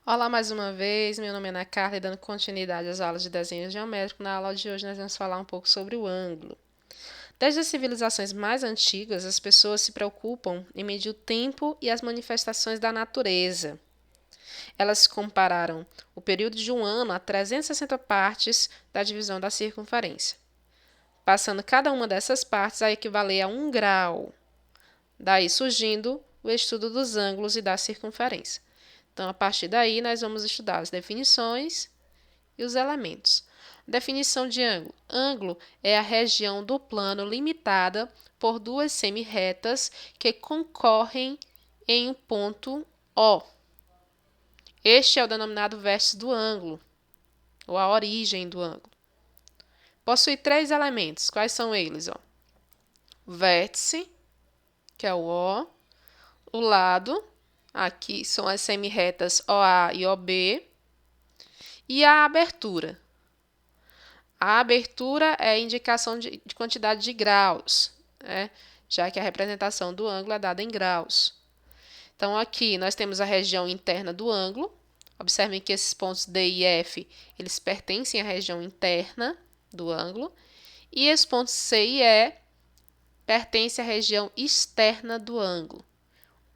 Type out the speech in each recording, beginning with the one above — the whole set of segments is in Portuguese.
Olá mais uma vez, meu nome é Ana Carla e dando continuidade às aulas de desenho geométrico, na aula de hoje nós vamos falar um pouco sobre o ângulo. Desde as civilizações mais antigas, as pessoas se preocupam em medir o tempo e as manifestações da natureza. Elas compararam o período de um ano a 360 partes da divisão da circunferência, passando cada uma dessas partes a equivaler a 1 grau. Daí surgindo o estudo dos ângulos e da circunferência. Então, a partir daí, nós vamos estudar as definições e os elementos. Definição de ângulo. Ângulo é a região do plano limitada por duas semi-retas que concorrem em um ponto O. Este é o denominado vértice do ângulo, ou a origem do ângulo. Possui três elementos. Quais são eles? O vértice, que é o lado, aqui são as semi-retas OA e OB, e a abertura. A abertura é a indicação de quantidade de graus, né? Já que a representação do ângulo é dada em graus. Então, aqui nós temos a região interna do ângulo. Observem que esses pontos D e F, eles pertencem à região interna do ângulo. E esses pontos C e E pertencem à região externa do ângulo.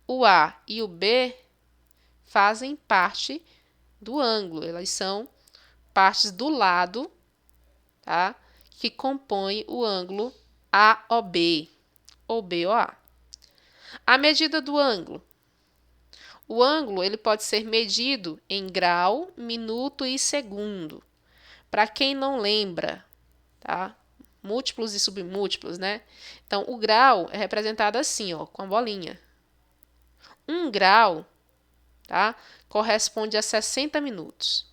O A e o B fazem parte do ângulo. Elas são partes do lado, tá? Que compõe o ângulo AOB, ou BOA. A medida do ângulo. O ângulo ele pode ser medido em grau, minuto e segundo. Para quem não lembra, tá? Múltiplos e submúltiplos, né? Então, o grau é representado assim, ó, com a bolinha. 1 grau, tá? Corresponde a 60 minutos.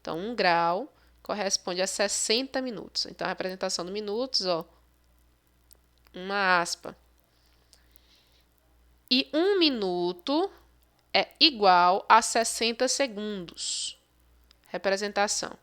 Então, 1 grau corresponde a 60 minutos. Então, a representação do minutos, ó, uma aspa. E 1 minuto é igual a 60 segundos. Representação.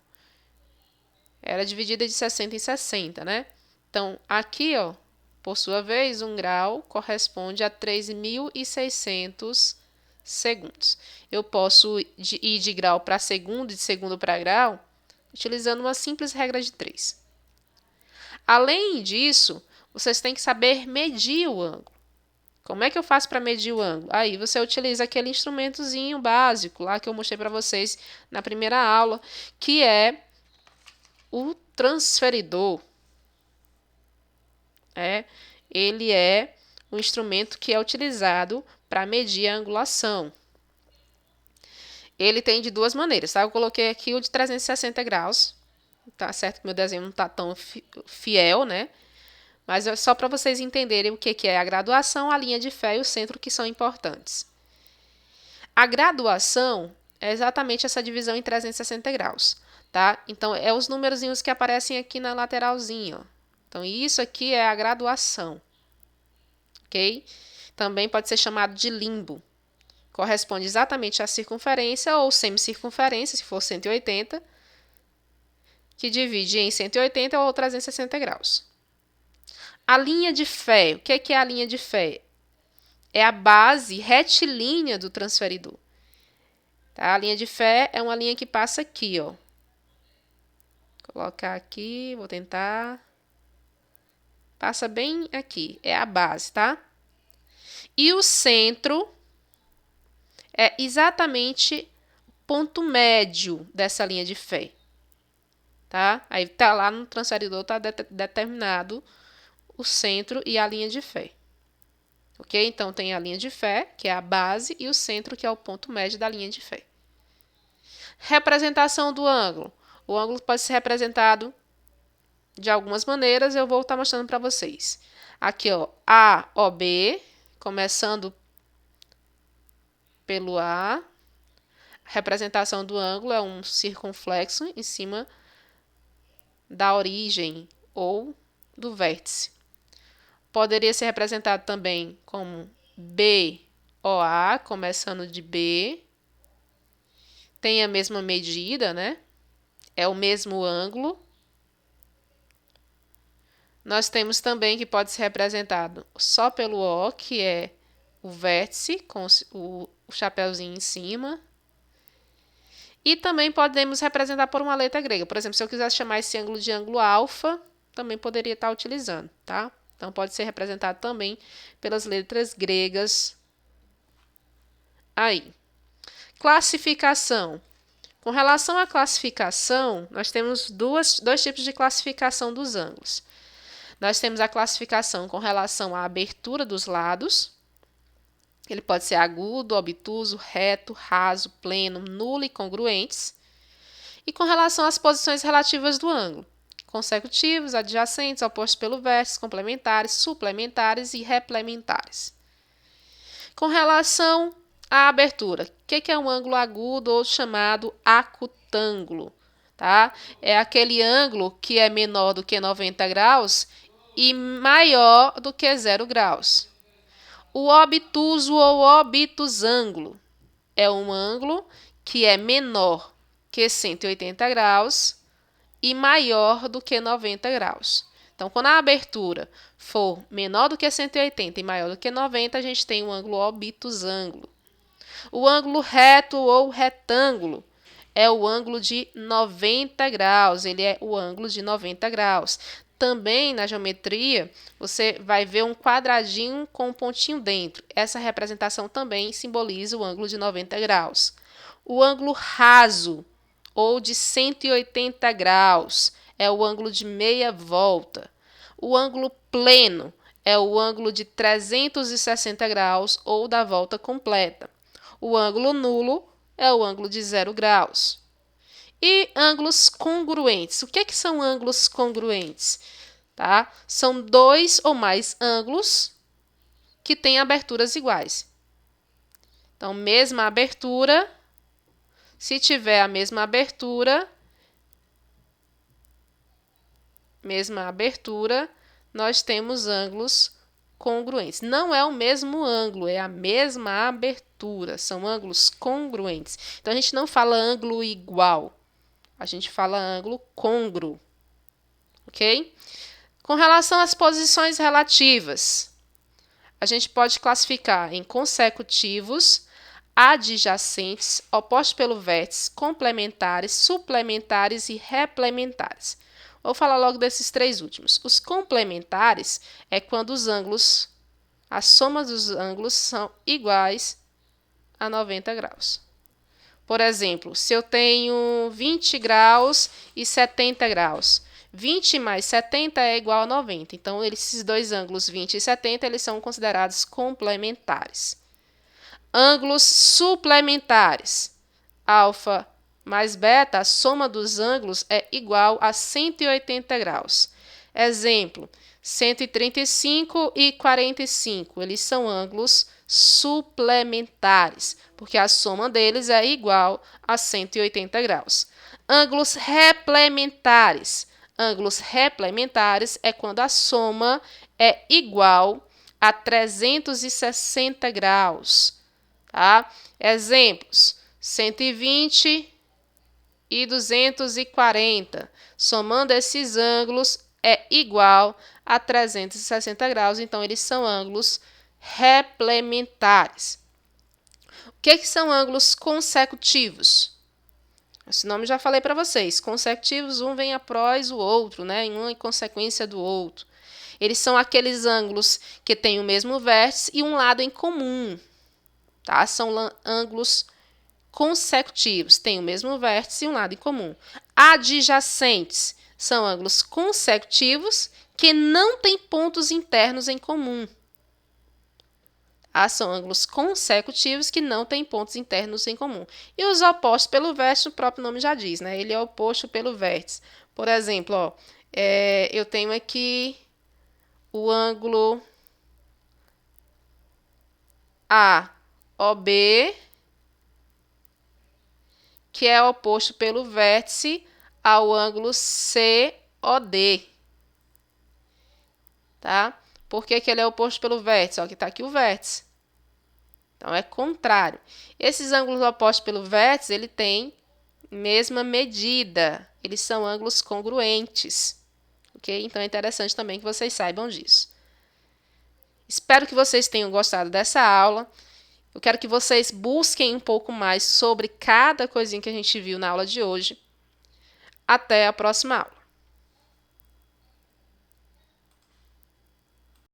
Era dividida de 60 em 60, né? Então, aqui, ó, por sua vez, 1 grau corresponde a 3.600 segundos. Eu posso ir de grau para segundo e de segundo para grau utilizando uma simples regra de 3. Além disso, vocês têm que saber medir o ângulo. Como é que eu faço para medir o ângulo? Aí você utiliza aquele instrumentozinho básico lá que eu mostrei para vocês na primeira aula, que é o transferidor. Ele é um instrumento que é utilizado para medir a angulação. Ele tem de duas maneiras, tá? Eu coloquei aqui o de 360 graus, tá certo que meu desenho não está tão fiel, né? Mas é só para vocês entenderem o que é a graduação, a linha de fé e o centro que são importantes. A graduação é exatamente essa divisão em 360 graus, tá? Então, é os númerozinhos que aparecem aqui na lateralzinha, ó. Então, isso aqui é a graduação, ok? Também pode ser chamado de limbo. Corresponde exatamente à circunferência ou semicircunferência, se for 180, que divide em 180 ou 360 graus. A linha de fé. O que é a linha de fé? É a base retilínea do transferidor. Tá? A linha de fé é uma linha que passa aqui, ó. Vou colocar aqui, vou tentar. Passa bem aqui, é a base, tá? E o centro é exatamente o ponto médio dessa linha de fé, tá? Aí tá lá no transferidor, tá determinado o centro e a linha de fé. Ok? Então, tem a linha de fé, que é a base, e o centro, que é o ponto médio da linha de fé. Representação do ângulo. O ângulo pode ser representado de algumas maneiras, eu vou estar mostrando para vocês. Aqui, ó, AOB, começando pelo A. A representação do ângulo é um circunflexo em cima da origem ou do vértice. Poderia ser representado também como BOA, começando de B. Tem a mesma medida, né? É o mesmo ângulo. Nós temos também que pode ser representado só pelo O, que é o vértice, com o chapéuzinho em cima. E também podemos representar por uma letra grega. Por exemplo, se eu quisesse chamar esse ângulo de ângulo alfa, também poderia estar utilizando, tá? Então, pode ser representado também pelas letras gregas aí. Classificação. Com relação à classificação, nós temos dois tipos de classificação dos ângulos. Nós temos a classificação com relação à abertura dos lados. Ele pode ser agudo, obtuso, reto, raso, pleno, nulo e congruentes. E com relação às posições relativas do ângulo. Consecutivos, adjacentes, opostos pelo vértice, complementares, suplementares e replementares. Com relação à abertura, o que é um ângulo agudo ou chamado acutângulo? Tá? É aquele ângulo que é menor do que 90 graus e maior do que 0 graus. O obtuso ou obtusângulo é um ângulo que é menor que 180 graus e maior do que 90 graus. Então, quando a abertura for menor do que 180 e maior do que 90, a gente tem um ângulo obtusângulo. O ângulo reto ou retângulo é o ângulo de 90 graus. Ele é o ângulo de 90 graus. Também na geometria, você vai ver um quadradinho com um pontinho dentro. Essa representação também simboliza o ângulo de 90 graus. O ângulo raso ou de 180 graus é o ângulo de meia volta. O ângulo pleno é o ângulo de 360 graus ou da volta completa. O ângulo nulo é o ângulo de 0 graus. E ângulos congruentes. O que são ângulos congruentes? Tá? São dois ou mais ângulos que têm aberturas iguais. Então, mesma abertura. Se tiver a mesma abertura, nós temos ângulos congruentes. Não é o mesmo ângulo, é a mesma abertura. São ângulos congruentes. Então, a gente não fala ângulo igual. A gente fala ângulo côngruo. Ok? Com relação às posições relativas, a gente pode classificar em consecutivos, adjacentes, opostos pelo vértice, complementares, suplementares e replementares. Vou falar logo desses três últimos. Os complementares é quando os ângulos, a soma dos ângulos são iguais a 90 graus. Por exemplo, se eu tenho 20 graus e 70 graus, 20 mais 70 é igual a 90. Então, esses dois ângulos, 20 e 70, eles são considerados complementares. Ângulos suplementares. Alfa mais beta, a soma dos ângulos é igual a 180 graus. Exemplo, 135 e 45, eles são ângulos suplementares, porque a soma deles é igual a 180 graus. Ângulos replementares. Ângulos replementares é quando a soma é igual a 360 graus. Tá? Exemplos, 120 e 240. Somando esses ângulos é igual a 360 graus, então eles são ângulos replementares. O que são ângulos consecutivos? Esse nome já falei para vocês. Consecutivos, um vem após o outro, né? Um em consequência do outro. Eles são aqueles ângulos que têm o mesmo vértice e um lado em comum. Tá? São ângulos consecutivos, têm o mesmo vértice e um lado em comum. Adjacentes são ângulos consecutivos que não têm pontos internos em comum. São ângulos consecutivos que não têm pontos internos em comum. E os opostos pelo vértice, o próprio nome já diz, né? Ele é oposto pelo vértice. Por exemplo, ó, eu tenho aqui o ângulo AOB, que é oposto pelo vértice ao ângulo COD. Tá? Por que ele é oposto pelo vértice? Ó, que está aqui o vértice. Então, é contrário. Esses ângulos opostos pelo vértice, ele tem mesma medida. Eles são ângulos congruentes. Ok? Então, é interessante também que vocês saibam disso. Espero que vocês tenham gostado dessa aula. Eu quero que vocês busquem um pouco mais sobre cada coisinha que a gente viu na aula de hoje. Até a próxima aula.